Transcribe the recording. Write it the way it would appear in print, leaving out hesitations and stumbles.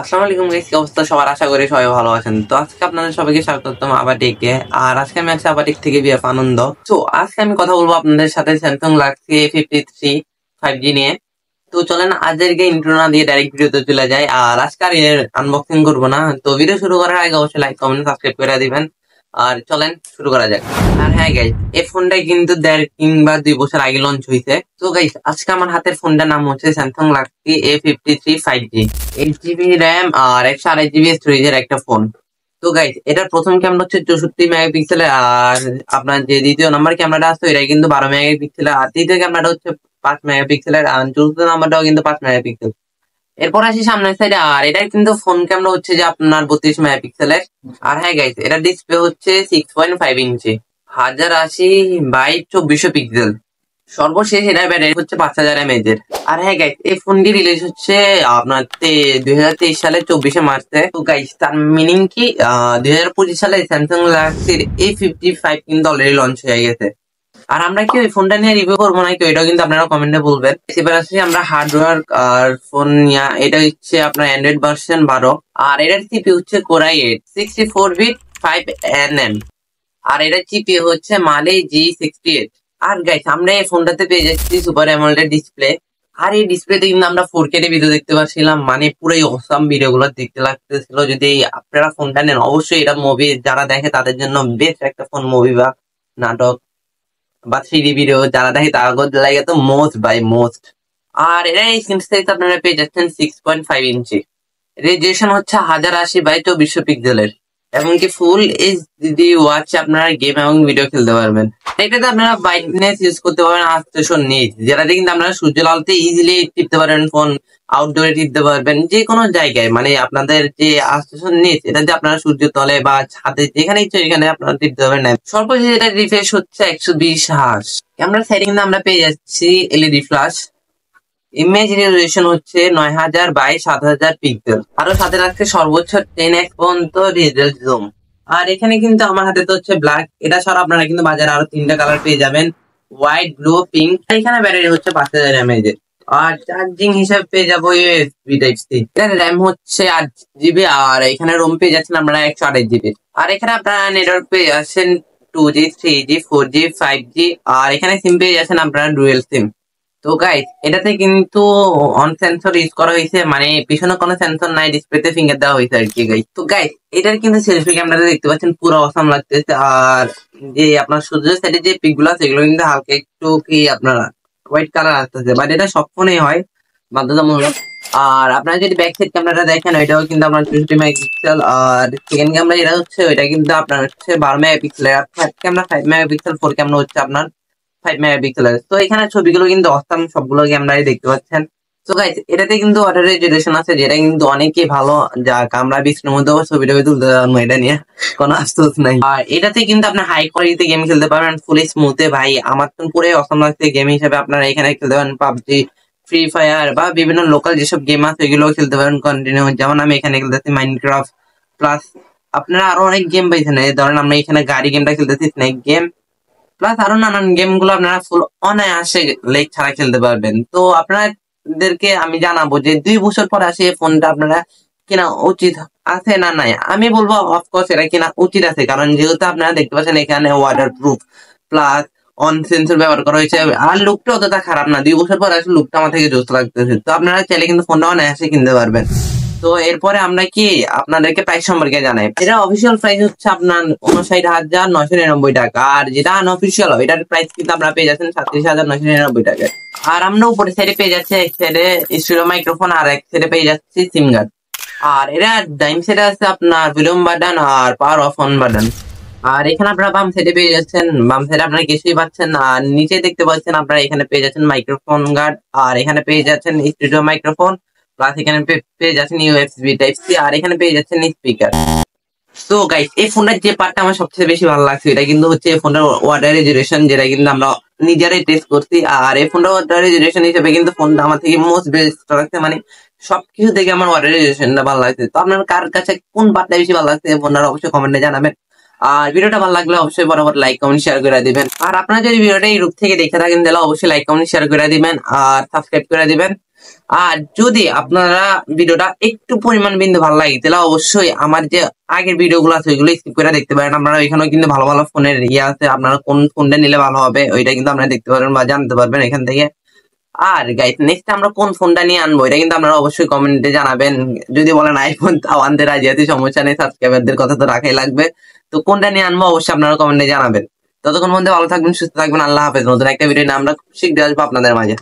আসসালামু আলাইকুম গাইস, কি অবস্থা সবার? আশা করি সবাই ভালো আছেন। তো আজকে আপনাদের সবাইকে স্বাগতম আবাটিকে। আর আজকে আমি আছি আবাটিক থেকে বিএফ আনন্দ। তো আজকে আমি কথা বলবো আপনাদের সাথে স্যামসাং গ্যালাক্সি A53 5G নিয়ে। তো চলেন আজকে ইন্ট্রো না দিয়ে ডাইরেক্ট ভিডিওতে চলে যাই। আর আজকে আর এর আনবক্সিং করবো না। তো ভিডিও শুরু করার আগে অবশ্যই লাইক কমেন্ট সাবস্ক্রাইব করে দিবেন। আর চলেন শুরু করা যাক। আর হ্যাঁ গাইস, এই ফোনটা কিন্তু 1.5 কিংবা 2 বছর আগে লঞ্চ হয়েছে। তো গাইস, আজকে আমার হাতের ফোনটার নাম হচ্ছে Samsung Galaxy A53 5G। 8 GB RAM আর 128 GB স্টোরেজের একটা ফোন। তো গাইস, এটার প্রথম ক্যামেরা হচ্ছে 64 মেগাপিক্সেলের। আর আপনার যে দ্বিতীয় নাম্বার ক্যামেরাটা আছে এটা কিন্তু 12 মেগাপিক্সেলের। আর তৃতীয় ক্যামেরাটা হচ্ছে 5 মেগাপিক্সেলের। আর চতুর্থ নাম্বারটাও কিন্তু 5 মেগাপিক্সেল। এরপর আসি সামনের সাইডে। আর এটার কিন্তু ফোন ক্যামেরা হচ্ছে যে আপনার 32 মেগাপিক্সেলের। আর হ্যাঁ গাইস, এটা ডিসপ্লে হচ্ছে 6.5 ইঞ্চি 1080x2400 পিক্সেল। সর্বশেষ এটার ব্যাটারি হচ্ছে 5000 mAh এর। আর হ্যাঁ গাইস, এই ফোনটি রিলিজ হচ্ছে আপনার 2023 সালের 24শে মার্চে। তো গাইস, তার মিনিং কি 2025 সালে স্যামসাং গ্যালাক্সির A55 কিন্তু অলরেডি লঞ্চ হয়ে গেছে। আর আমরা কি ওই ফোনটা নিয়ে রিভিউ করবো নাকি এটাও কিন্তু আপনারা কমেন্টে বলবেন। এবার আসছি আমরা হার্ডওয়্যার আর ফোন নিয়ে। এটা হচ্ছে আপনার অ্যান্ড্রয়েড ভার্সন 12। আর এটার সিপি হচ্ছে কোরাই 8 64 বিট 5nm। আর এটার চিপি হচ্ছে মালে G68। আর গাইস, আমরা এই ফোনটাতে পেয়ে যাচ্ছি সুপার অ্যামোলেড ডিসপ্লে। আর এই ডিসপ্লেতে কিন্তু আমরা 4K ভিডিও দেখতে পাচ্ছিলাম, মানে পুরোই অসাম ভিডিও গুলো দেখতে লাগতেছিল। যদি আপনারা ফোনটা নেন অবশ্যই এটা মুভি যারা দেখে তাদের জন্য বেস্ট একটা ফোন, মুভি বা নাটক বা 3D ভিডিও যারা দেখে তাদের লাগে তো মোস্ট বাই মোস্ট। আর এর স্ক্রিন সাইজ আপনারা পেয়ে যাচ্ছেন 6.5 ইঞ্চি। রেজুলেশন হচ্ছে 1080x2400 পিক্সেলের। এমনকি ফুল এইচডি ওয়াচে আপনারা গেম এবং ভিডিও খেলতে পারবেন। এটাতে আপনারা ব্রাইটনেস ইউজ করতে পারবেন 800 নিট, যেটাতে কিন্তু আপনারা সূর্যের আলোতে ইজিলি টিপতে পারবেন ফোন, আউটডোরে টিপতে পারবেন যে কোনো জায়গায়। মানে আপনাদের যে 800 নিট, এটা যে আপনারা সূর্যের তলে বা ছাদে যেখানে ইচ্ছে এখানে আপনারা টিপতে পারবেন না। সর্বোচ্চ এটা রিফ্রেশ হচ্ছে 120 হার্জ। ক্যামেরা সেটিং আমরা পেয়ে যাচ্ছি এলইডি ফ্ল্যাশ। ইমেজ রেজোলিউশন হচ্ছে 9000x7000 পিক্সেল। আরো সাথে রাখছে সর্বোচ্চ 10x পর্যন্ত ডিজিটাল জুম। আর এখানে কিন্তু আমার হাতে তো হচ্ছে ব্ল্যাক, এটা ছাড়া আপনারা কিন্তু বাজারে আরো 3টা কালার পেয়ে যাবেন, হোয়াইট, ব্লু, পিঙ্ক। এখানে ব্যাটারি হচ্ছে 5000 mAh এর। আর চার্জিং হিসাবে পেয়ে যাবো ইউএসবি টাইপ সি। এখানে র্যাম হচ্ছে 8 GB। আর এখানে রোম পেয়ে যাচ্ছেন আপনারা 128 GB। আর এখানে আপনারা নেটওয়ার্ক পেয়ে যাচ্ছেন 2G 3G 4G 5G। আর এখানে সিম পেয়ে যাচ্ছেন আপনারা ডুয়েল সিম। তো গাইস, এটাতে কিন্তু অন সেন্সর ইউজ করা হয়েছে, মানে পিছনে কোনো সেন্সর নাই, ডিসপ্লেতে ফিঙ্গার দেওয়া হয়েছে আর কি গাইস। তো গাইস, এটার কিন্তু সেলফি ক্যামেরাতে দেখতে পাচ্ছেন পুরো অসাম লাগতেছে। আর যে আপনার সূর্যের সাইডে যে পিক গুলো আছে এগুলো কিন্তু হালকা একটু কি আপনার হোয়াইট কালার আসতেছে, বাট এটা সব ফোনেই হয় বাধ্যতামূলক। আর আপনারা যদি ব্যাক সাইড ক্যামেরাটা দেখেন ওইটাও কিন্তু আপনার 20 মেগাপিক্সেল। আর সেকেন্ড ক্যামেরা যেটা হচ্ছে ওইটা কিন্তু আপনার হচ্ছে 12 মেগাপিক্সেল। আর third camera 5 megapixel. Four camera হচ্ছে আপনার 5 মেগাপিক্সেলের। তো এখানে ছবিগুলো কিন্তু অসাম, সবগুলো ক্যামেরায় দেখতে পাচ্ছেন। তো গাইস, এটাতে কিন্তু ওয়াটার রেজুলেশন আছে, যেটা কিন্তু অনেকই ভালো, যা আমরা বৃষ্টির মধ্যে ছবি টবি তুলতে পারবো, এটা নিয়ে কোনো আফসোস নাই। আর এটাতে কিন্তু আপনি হাই কোয়ালিটিতে গেম খেলতে পারবেন ফুল স্মুথে। ভাই আমার তো পুরো অসাম লাগছে গেম হিসেবে। আপনারা এখানে খেলতে পারেন পাবজি, ফ্রি ফায়ার বা বিভিন্ন লোকাল যেসব গেম আছে এগুলো খেলতে পারেন কন্টিনিউ। যেমন আমি এখানে খেলতেছি মাইনক্রাফট, প্লাস আপনারা আরো অনেক গেম পাইছেন। ধরেন আমরা এখানে গাড়ি গেমটা খেলতেছি, স্নেক গেম, প্লাস আরো নানান গেম গুলো আপনারা ফুল অনায়াসে লেগ ছাড়া খেলতে পারবেন। তো আপনাদেরকে আমি জানাবো যে 2 বছর পর আসে এই ফোনটা আপনারা কেনা উচিত আছে না নাই। আমি বলবো অফকোর্স এটা কেনা উচিত আছে, কারণ যেহেতু আপনারা দেখতে পাচ্ছেন এখানে water proof plus on sensor ব্যবহার করা হয়েছে। আর লুকটা অতটা খারাপ না, 2 বছর পর আসলে লুকটা আমার থেকে জোস লাগতেছে। তো আপনারা চাইলে কিন্তু ফোনটা অনায়াসে কিনতে পারবেন। তো এরপরে আমরা কি আপনাদেরকে প্রাইস সম্পর্কে জানাই। এটা অফিসিয়াল প্রাইস হচ্ছে আপনার 59,999 টাকা। আর যেটা আনঅফিসিয়াল এটার প্রাইস কিন্তু আপনারা পেয়ে যাচ্ছেন 37,999 টাকায়। আর আমরা উপরে সাইডে পেয়ে যাচ্ছি এক সাইডে স্টুডিও মাইক্রোফোন আর এক সাইডে পেয়ে যাচ্ছি সিম গার্ড। আর এরা ডাইম সাইডে আছে আপনার ভলিউম বাটন আর পাওয়ার অফ অন বাটন। আর এখানে আপনারা বাম সাইডে পেয়ে যাচ্ছেন, বাম সাইডে আপনারা কিছুই পাচ্ছেন না। আর নিচে দেখতে পাচ্ছেন আপনারা এখানে পেয়ে যাচ্ছেন মাইক্রোফোন গার্ড। আর এখানে পেয়ে যাচ্ছেন স্টুডিও মাইক্রোফোন, প্লাস এখানে পেয়ে যাচ্ছেন ইউএসবি টাইপ সি। আর এখানে পেয়ে যাচ্ছেন স্পিকার। তো গাইস, এই ফোনটার যে পার্টটা আমার সবচেয়ে বেশি ভালো লাগছে এটা কিন্তু হচ্ছে এই ফোনটার ওয়াটার রেজুলেশন, যেটা কিন্তু আমরা নিজেরাই টেস্ট করছি। আর এই ফোনটা ওয়াটার রেজুলেশন হিসেবে কিন্তু ফোনটা আমার থেকে মোস্ট বেস্ট লাগছে, মানে সবকিছু থেকে আমার ওয়াটার রেজুলেশনটা ভালো লাগছে। তো আপনার কার কাছে কোন পার্টটা বেশি ভালো লাগছে এই ফোনটার অবশ্যই কমেন্টে জানাবেন। আর ভিডিওটা ভালো লাগলে অবশ্যই বরাবর লাইক কমেন্ট শেয়ার করে দিবেন। আর আপনারা যদি ভিডিওটা এই রূপ থেকে দেখে থাকেন তাহলে অবশ্যই লাইক কমেন্ট শেয়ার করে দিবেন আর সাবস্ক্রাইব করে দিবেন। আর যদি আপনারা ভিডিওটা একটু পরিমাণ বিন্দু ভালো লাগে তাহলে অবশ্যই আমার যে আগের ভিডিও গুলো আছে ওইগুলো স্কিপ করে দেখতে পারেন। আপনারা ওইখানেও কিন্তু ভালো ভালো ফোনের ইয়ে আছে, আপনারা কোন ফোনটা নিলে ভালো হবে ওইটা কিন্তু আপনারা দেখতে পারবেন বা জানতে পারবেন এখান থেকে। আর গাইস নেক্সট আমরা কোন ফোনটা নিয়ে আনবো এটা কিন্তু আপনারা অবশ্যই কমেন্টে জানাবেন। যদি বলেন আইফোন তাও আনতে রাজি আছি, সমস্যা নেই, সাবস্ক্রাইবারদের কথা তো রাখাই লাগবে। তো কোনটা নিয়ে আনবো অবশ্যই আপনারা কমেন্টে জানাবেন। ততক্ষণ মধ্যে ভালো থাকবেন, সুস্থ থাকবেন, আল্লাহ হাফেজ। নতুন একটা ভিডিও নিয়ে আমরা খুব শীঘ্রই আসবো আপনাদের মাঝে।